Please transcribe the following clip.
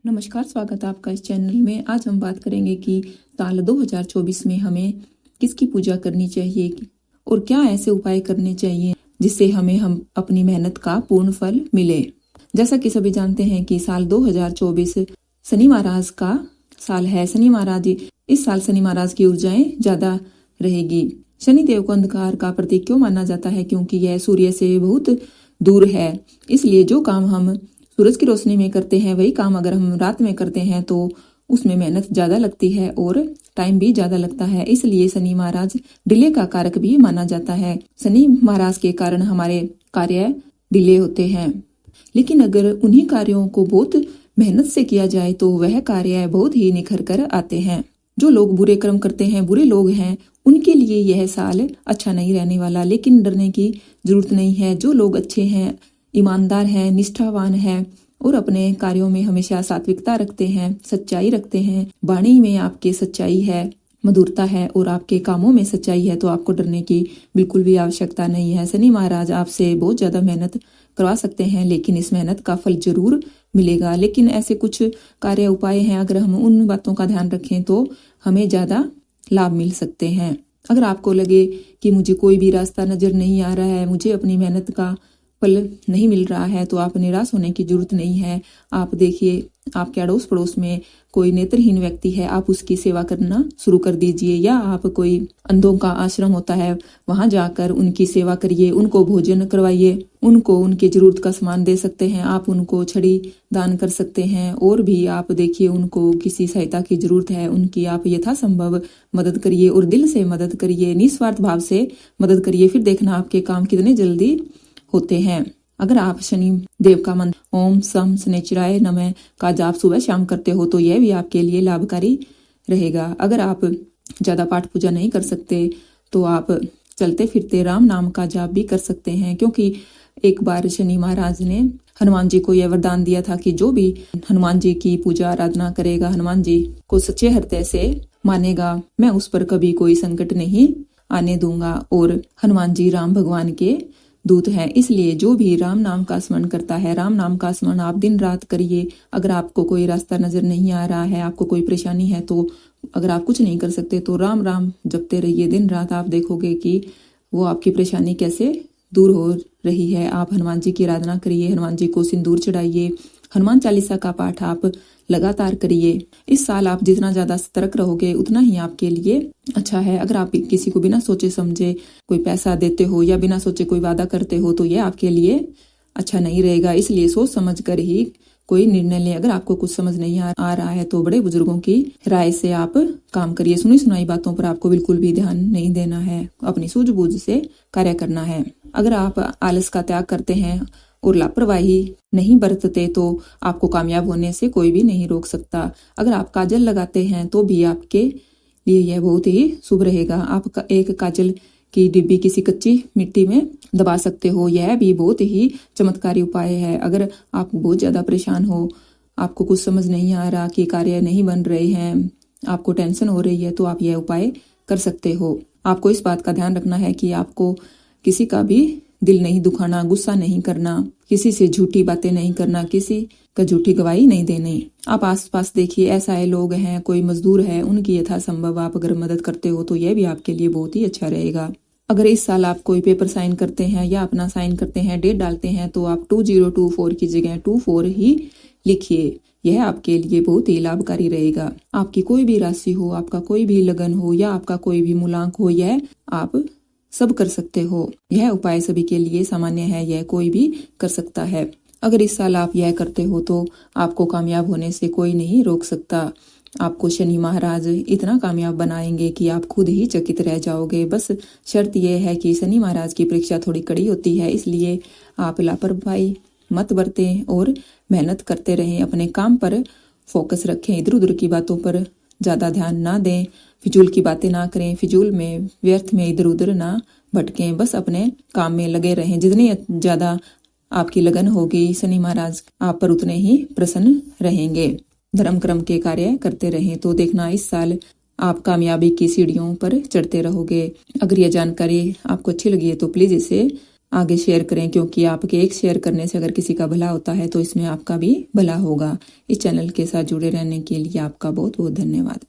नमस्कार, स्वागत है आपका इस चैनल में। आज हम बात करेंगे कि साल 2024 में हमें किसकी पूजा करनी चाहिए और क्या ऐसे उपाय करने चाहिए जिससे हम अपनी मेहनत का पूर्ण फल मिले। जैसा कि सभी जानते हैं कि साल 2024 शनि महाराज का साल है। इस साल शनि महाराज की ऊर्जाएं ज्यादा रहेगी। शनि देव को अंधकार का प्रतीक क्यों माना जाता है? क्योंकि यह सूर्य से बहुत दूर है। इसलिए जो काम हम सूरज की रोशनी में करते हैं वही काम अगर हम रात में करते हैं तो उसमें मेहनत ज्यादा लगती है और टाइम भी ज्यादा लगता है। इसलिए शनि महाराज डिले का कारक भी माना जाता है। शनि महाराज के कारण हमारे कार्य डिले होते हैं, लेकिन अगर उन्हीं कार्यों को बहुत मेहनत से किया जाए तो वह कार्य बहुत ही निखर कर आते हैं। जो लोग बुरे कर्म करते हैं, बुरे लोग हैं, उनके लिए यह साल अच्छा नहीं रहने वाला, लेकिन डरने की जरूरत नहीं है। जो लोग अच्छे हैं, ईमानदार हैं, निष्ठावान हैं और अपने कार्यों में हमेशा सात्विकता रखते हैं, सच्चाई रखते हैं, वाणी में आपके सच्चाई है, मधुरता है और आपके कामों में सच्चाई है, तो आपको डरने की बिल्कुल भी आवश्यकता नहीं है। शनि महाराज आपसे बहुत ज्यादा मेहनत करवा सकते हैं, लेकिन इस मेहनत का फल जरूर मिलेगा। लेकिन ऐसे कुछ कार्य उपाय हैं, अगर हम उन बातों का ध्यान रखें तो हमें ज्यादा लाभ मिल सकते हैं। अगर आपको लगे कि मुझे कोई भी रास्ता नजर नहीं आ रहा है, मुझे अपनी मेहनत का फल नहीं मिल रहा है, तो आप निराश होने की जरूरत नहीं है। आप देखिए, आपके अड़ोस पड़ोस में कोई नेत्रहीन व्यक्ति है, आप उसकी सेवा करना शुरू कर दीजिए। या आप कोई अंधों का आश्रम होता है, वहां जाकर उनकी सेवा करिए, उनको भोजन करवाइए, उनको उनकी जरूरत का सामान दे सकते हैं। आप उनको छड़ी दान कर सकते हैं। और भी आप देखिए, उनको किसी सहायता की जरूरत है, उनकी आप यथासंभव मदद करिए और दिल से मदद करिए, निस्वार्थ भाव से मदद करिए। फिर देखना आपके काम कितने जल्दी होते हैं। अगर आप शनि देव का मंत्र ओम सम शनिचराय नमः का जाप सुबह शाम करते हो तो यह भी आपके लिए लाभकारी रहेगा। अगर आप ज्यादा पाठ पूजा नहीं कर सकते तो आप चलते फिरते राम नाम का जाप भी कर सकते हैं, क्योंकि एक बार शनि महाराज ने हनुमान जी को यह वरदान दिया था कि जो भी हनुमान जी की पूजा आराधना करेगा, हनुमान जी को सच्चे हृदय से मानेगा, मैं उस पर कभी कोई संकट नहीं आने दूंगा। और हनुमान जी राम भगवान के दूत है, इसलिए जो भी राम नाम का स्मरण करता है, राम नाम का स्मरण आप दिन रात करिए। अगर आपको कोई रास्ता नजर नहीं आ रहा है, आपको कोई परेशानी है, तो अगर आप कुछ नहीं कर सकते तो राम राम जपते रहिए दिन रात। आप देखोगे कि वो आपकी परेशानी कैसे दूर हो रही है। आप हनुमान जी की आराधना करिए, हनुमान जी को सिंदूर चढ़ाइए, हनुमान चालीसा का पाठ आप लगातार करिए। इस साल आप जितना ज्यादा सतर्क रहोगे उतना ही आपके लिए अच्छा है। अगर आप किसी को बिना सोचे समझे कोई पैसा देते हो या बिना सोचे कोई वादा करते हो तो यह आपके लिए अच्छा नहीं रहेगा। इसलिए सोच समझ कर ही कोई निर्णय लें। अगर आपको कुछ समझ नहीं आ रहा है तो बड़े बुजुर्गों की राय से आप काम करिए। सुनी सुनाई बातों पर आपको बिल्कुल भी ध्यान नहीं देना है, अपनी सूझबूझ से कार्य करना है। अगर आप आलस का त्याग करते हैं और लापरवाही नहीं बरतते तो आपको कामयाब होने से कोई भी नहीं रोक सकता। अगर आप काजल लगाते हैं तो भी आपके लिए यह बहुत ही शुभ रहेगा। आप एक काजल की डिब्बी किसी कच्ची मिट्टी में दबा सकते हो, यह भी बहुत ही चमत्कारी उपाय है। अगर आप बहुत ज्यादा परेशान हो, आपको कुछ समझ नहीं आ रहा कि कार्य नहीं बन रहे हैं, आपको टेंशन हो रही है, तो आप यह उपाय कर सकते हो। आपको इस बात का ध्यान रखना है कि आपको किसी का भी दिल नहीं दुखाना, गुस्सा नहीं करना, किसी से झूठी बातें नहीं करना, किसी का झूठी गवाही नहीं देनी। आप आसपास देखिए, ऐसा है लोग हैं, कोई मजदूर है, उनकी यथासंभव आप अगर मदद करते हो तो यह भी आपके लिए बहुत ही अच्छा रहेगा। अगर इस साल आप कोई पेपर साइन करते हैं या अपना साइन करते हैं, डेट डालते हैं, तो आप 2024 की जगह 24 ही लिखिए। यह आपके लिए बहुत ही लाभकारी रहेगा। आपकी कोई भी राशि हो, आपका कोई भी लगन हो या आपका कोई भी मूलांक हो, यह आप सब कर सकते हो। यह उपाय सभी के लिए सामान्य है, यह कोई भी कर सकता है। अगर इस साल आप यह करते हो तो आपको कामयाब होने से कोई नहीं रोक सकता। आपको शनि महाराज इतना कामयाब बनाएंगे कि आप खुद ही चकित रह जाओगे। बस शर्त यह है कि शनि महाराज की परीक्षा थोड़ी कड़ी होती है, इसलिए आप लापरवाही मत बरतें और मेहनत करते रहें। अपने काम पर फोकस रखें, इधर उधर की बातों पर ज्यादा ध्यान ना दें, फिजूल की बातें ना करें, फिजूल में व्यर्थ में इधर उधर ना भटकें, बस अपने काम में लगे रहें। जितनी ज्यादा आपकी लगन होगी, शनि महाराज आप पर उतने ही प्रसन्न रहेंगे। धर्म कर्म के कार्य करते रहें तो देखना इस साल आप कामयाबी की सीढ़ियों पर चढ़ते रहोगे। अगर यह जानकारी आपको अच्छी लगी है तो प्लीज इसे आगे शेयर करें, क्योंकि आपके एक शेयर करने से अगर किसी का भला होता है तो इसमें आपका भी भला होगा। इस चैनल के साथ जुड़े रहने के लिए आपका बहुत बहुत धन्यवाद।